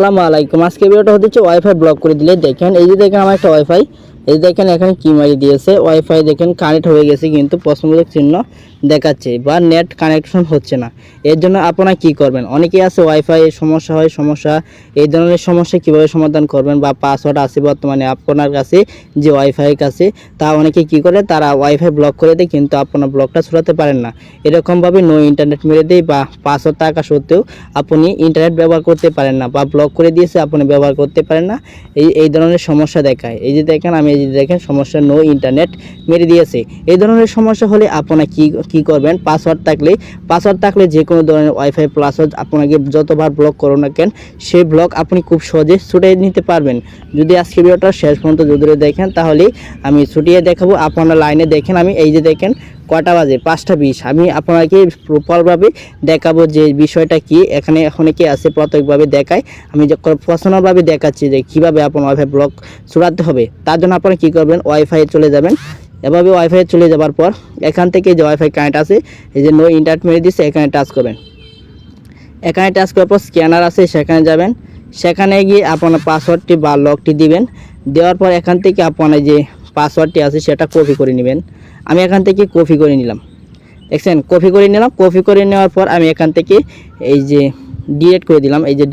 আসসালামু আলাইকুম। আজকে ভিডিওটা হচ্ছে ওয়াইফাই ব্লক করে দিলে দেখেন, এই যে দেখেন আমার একটা ওয়াইফাই, এই যে দেখেন এখানে কি মারি দিয়েছে, ওয়াইফাই দেখেন কানেক্ট হয়ে গেছে কিন্তু প্রশ্নবোধক চিহ্ন দেখাচ্ছে বা নেট কানেকশন হচ্ছে না। এর জন্য আপনারা কি করবেন? অনেকেই আছে ওয়াইফাই সমস্যা হয়, এই ধরনের সমস্যা কিভাবে সমাধান করবেন বা পাসওয়ার্ড আছে বর্তমানে আপনার কাছে যে ওয়াইফাই কাছে, তা অনেকে কি করে তারা ওয়াইফাই ব্লক করে দেয় কিন্তু আপনার ব্লকটা ছড়াতে পারেন না। এরকমভাবে নো ইন্টারনেট মেরে দেয় বা পাসওয়ার্ড থাকা সত্ত্বেও আপনি ইন্টারনেট ব্যবহার করতে পারেন না বা ব্লক করে দিয়েছে আপনি ব্যবহার করতে পারেন না। এই ধরনের সমস্যা দেখায়। এই যে দেখেন আমি এই যে দেখেন সমস্যা নো ইন্টারনেট মেরে দিয়েছে। এই ধরনের সমস্যা হলে আপনারা কি করবেন? পাসওয়ার্ড থাকলে যে কোনো ধরনের ওয়াইফাই পাসওয়ার্ড আপনাকে যতবার ব্লক করো না কেন সেই ব্লক আপনি খুব সহজে ছুটিয়ে নিতে পারবেন। যদি আজকে ভিডিওটা শেষ পর্যন্ত যদি দেখেন তাহলে আমি ছুটিয়ে দেখাবো। আপনারা লাইনে দেখেন, আমি এই যে দেখেন কটা বাজে 5টা 20, আমি আপনাকে প্রপারভাবে দেখাবো যে বিষয়টা কি। এখানে অনেকে আছে প্রত্যেকভাবে দেখায়, আমি পার্সোনালভাবে দেখাচ্ছি যে কীভাবে আপনার ওয়াইফাই ব্লক ছড়াতে হবে। তার জন্য আপনারা কী করবেন? ওয়াইফাই চলে যাবেন। এভাবে ওয়াইফাই চলে যাওয়ার পর এখান থেকে যে ওয়াইফাই কানেক্ট আছে, এই যে নো ইন্টারনেট মেরে দিচ্ছে, এখানে টাচ করবেন। এখানে টাচ করার পর স্ক্যানার আছে সেখানে যাবেন। সেখানে গিয়ে আপনার পাসওয়ার্ডটি বা লকটি দিবেন। দেওয়ার পর এখান থেকে আপনার যে পাসওয়ার্ডটি আছে সেটা কপি করে নেবেন। আমি এখান থেকে কপি করে নিলাম, দেখছেন কপি করে নিলাম। কপি করে নেওয়ার পর আমি এখান থেকে এই যে ডিলিট করে দিলাম। এই যে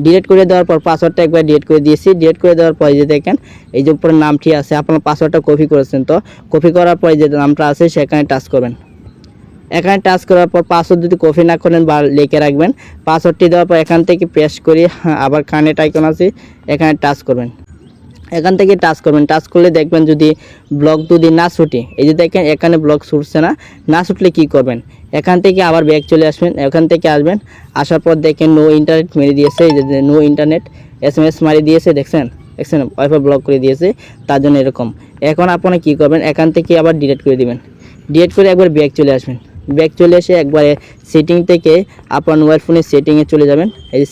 ডিলিট করে দেওয়ার পর পাসওয়ার্ডটা একবার ডিলিট করে দিয়েছি। ডিলিট করে দেওয়ার পর এই যে দেখেন এই যে উপরে নামটি আছে, আপনার পাসওয়ার্ডটা কপি করেছেন, তো কপি করার পর যে নামটা আছে সেখানে টাচ করবেন। এখানে টাচ করার পর পাসওয়ার্ড যদি কপি না করেন বা লিখে রাখবেন, পাসওয়ার্ডটি দেওয়ার পর এখান থেকে প্রেস করে আবার কানেক্ট আইকন আছে এখানে টাচ করবেন। এখান থেকে টাচ করবেন। টাচ করলে দেখবেন যদি ব্লক যদি না ছুটে, এই যে দেখেন এখানে ব্লক ছুটছে না ছুটলে কি করবেন? এখান থেকে আবার ব্যাক চলে আসবেন। এখান থেকে আসবেন, আসার পর দেখেন নো ইন্টারনেট মেরে দিয়েছে, এই যে নো ইন্টারনেট SMS মারি দিয়েছে, দেখছেন ওয়াইফাই ব্লক করে দিয়েছে। তার জন্য এরকম। এখন আপনারা কি করবেন? এখান থেকে আবার ডিলিট করে দিবেন। ডিলিট করে একবার ব্যাক চলে আসবেন। ব্যাক চলে এসে একবারে সেটিং থেকে আপনার মোবাইল ফোনের সেটিংয়ে চলে যাবেন। এই যে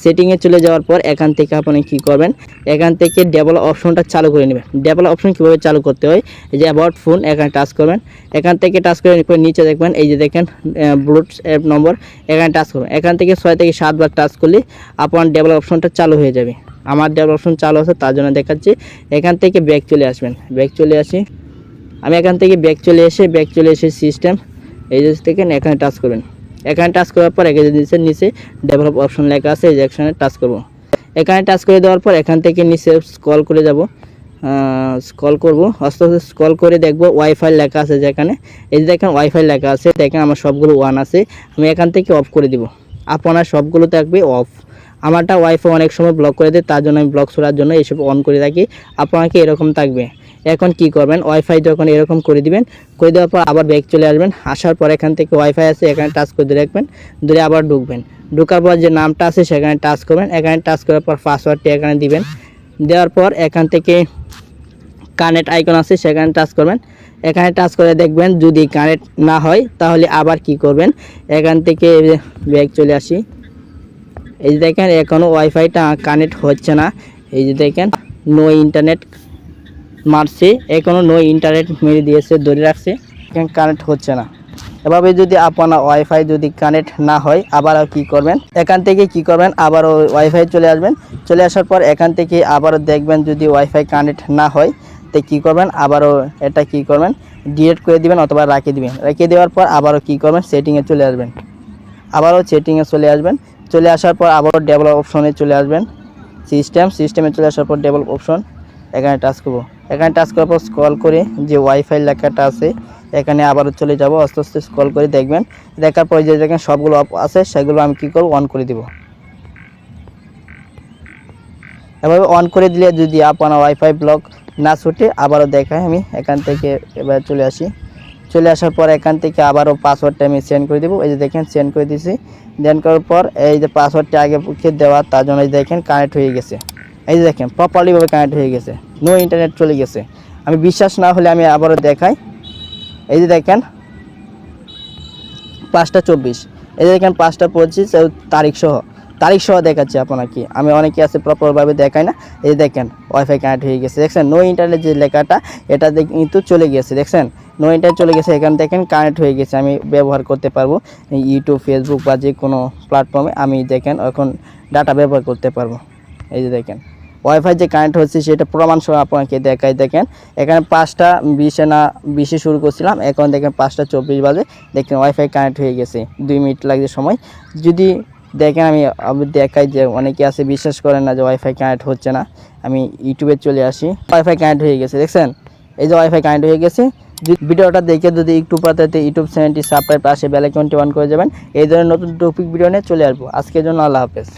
সেটিংয়ে চলে যাওয়ার পর এখান থেকে আপনি কি করবেন? এখান থেকে ডেভেলপ অপশনটা চালু করে নেবেন। ডেভেলপ অপশন কীভাবে চালু করতে হয়? এই যে অ্যাবাউট ফোন এখানে টাচ করবেন। এখান থেকে টাচ করে নিচে দেখবেন এই যে দেখেন ব্লুটুথ অ্যাপ নম্বর, এখানে টাচ করবেন। এখান থেকে 6 থেকে 7 বার টাচ করলে আপনার ডেভেলপ অপশনটা চালু হয়ে যাবে। আমার ডেভেলপ অপশন চালু আছে তার জন্য দেখাচ্ছি। এখান থেকে ব্যাক চলে আসবেন। ব্যাক চলে আসি আমি, এখান থেকে ব্যাক চলে এসে সিস্টেম, এই যে দেখেন এখানে টাচ করবেন। এখানে টাচ করার পর নিচে ডেভেলপ অপশন লেখা আছে, এই যে এখানে টাচ করব। এখানে টাচ করে দেওয়ার পর এখান থেকে নিচে স্ক্রল করে যাব, স্ক্রল করব। আস্তে আস্তে স্ক্রল করে দেখব ওয়াইফাই লেখা আছে যেখানে, এই যে দেখেন ওয়াইফাই লেখা আছে, দেখেন আমার সবগুলো ওয়ান আছে। আমি এখান থেকে অফ করে দিব। আপনার সবগুলো থাকবে অফ। আমারটা ওয়াইফাই অনেক সময় ব্লক করে দেয়, তার জন্য আমি ব্লক করার জন্য এইসব অন করে থাকি। আপনাকে এরকম থাকবে। এখন কি করবেন? ওয়াইফাই যখন এরকম করে দিবেন, করে দেওয়ার পর আবার ব্যাক চলে আসবেন। আসার পর এখান থেকে ওয়াইফাই আছে এখানে টাচ করে রাখবেন, ধরে আবার ঢুকবেন। ঢোকার পর যে নামটা আছে সেখানে টাচ করবেন। এখানে টাচ করার পর পাসওয়ার্ডটি এখানে দিবেন। দেওয়ার পর এখান থেকে কানেক্ট আইকন আছে সেখানে টাচ করবেন। এখানে টাচ করে দেখবেন যদি কানেক্ট না হয় তাহলে আবার কি করবেন? এখান থেকে ব্যাক চলে আসি। এই যে দেখেন এখনও ওয়াইফাইটা কানেক্ট হচ্ছে না। এই যে দেখেন নো ইন্টারনেট মারছে, এখনও নো ইন্টারনেট মেরে দিয়েছে, ধরে রাখছে, এখানে কানেক্ট হচ্ছে না। এভাবে যদি আপনার ওয়াইফাই যদি কানেক্ট না হয় আবারও কি করবেন? এখান থেকে কি করবেন? আবারও ওয়াইফাই চলে আসবেন। চলে আসার পর এখান থেকে আবারও দেখবেন যদি ওয়াইফাই কানেক্ট না হয় তো কি করবেন? আবারও এটা কি করবেন? ডিলিট করে দিবেন অথবা রেখে দিবেন। রেখে দেওয়ার পর আবারও কি করবেন? সেটিংয়ে চলে আসবেন। আবারও সেটিংয়ে চলে আসবেন। চলে আসার পর আবারও ডেভেলপ অপশনে চলে আসবেন। সিস্টেমে চলে আসার পর ডেভেলপ অপশন এখানে টাচ করব। এখানে টাচ করার পর স্ক্রল করে যে ওয়াইফাই লেখাটা আছে এখানে আবারও চলে যাব। আস্তে আস্তে স্ক্রল করে দেখবেন, দেখার পর যে দেখেন সবগুলো অফ আছে সেগুলো আমি কি করব? অন করে দিব। এভাবে অন করে দিলে যদি আপনার ওয়াইফাই ব্লক না ছুটে আবারও দেখায়। আমি এখান থেকে এবার চলে আসি। চলে আসার পর এখান থেকে আবারও পাসওয়ার্ডটা আমি সেন্ড করে দেবো। এই যে দেখেন সেন্ড করে দিয়েছি। দেন করার পর এই যে পাসওয়ার্ডটা আগে দেওয়া, তার জন্য দেখেন কানেক্ট হয়ে গেছে। এই যে দেখেন প্রপারলিভাবে কানেক্ট হয়ে গেছে, নো ইন্টারনেট চলে গেছে। আমি বিশ্বাস না হলে আমি আবারও দেখাই। এই যে দেখেন 5টা 24, এই যে দেখেন 5টা 25 তারিখ সহ দেখাচ্ছে আপনাকে। আমি অনেকে আছে প্রপারভাবে দেখাই না। এই দেখেন ওয়াইফাই কানেক্ট হয়ে গেছে, দেখছেন নো ইন্টারনেট যে লেখাটা এটা কিন্তু চলে গেছে, দেখছেন নো ইন্টারনেট চলে গেছে। এখানে দেখেন কানেক্ট হয়ে গেছে, আমি ব্যবহার করতে পারবো ইউটিউব, ফেসবুক বা যে কোনো প্ল্যাটফর্মে। আমি দেখেন এখন ডাটা ব্যবহার করতে পারবো। এই যে দেখেন ওয়াইফাই যে কানেক্ট হচ্ছে সেটা প্রমাণ সহ আপনাকে দেখাই। দেখেন এখানে 5:20 শুরু করছিলাম, এখন দেখেন 5:24 বাজে, দেখেন ওয়াইফাই কানেক্ট হয়ে গেছে। 2 মিনিট লাগছে সময়। যদি দেখেন আমি দেখাই যে অনেকে আছে বিশ্বাস করেন না যে ওয়াইফাই কানেক্ট হচ্ছে না। আমি ইউটিউবে চলে আসি, ওয়াইফাই কানেক্ট হয়ে গেছে, দেখছেন এই যে ওয়াইফাই কানেক্ট হয়ে গেছে। ভিডিওটা দেখে যদি একটু পাতাতে ইউটিউব চ্যানেলটি সাবস্ক্রাইব আসে বেল আইকনটি অন করে যাবেন। এই ধরনের নতুন টপিক ভিডিও নিয়ে চলে আসবো। আজকের জন্য আল্লাহ হাফেজ।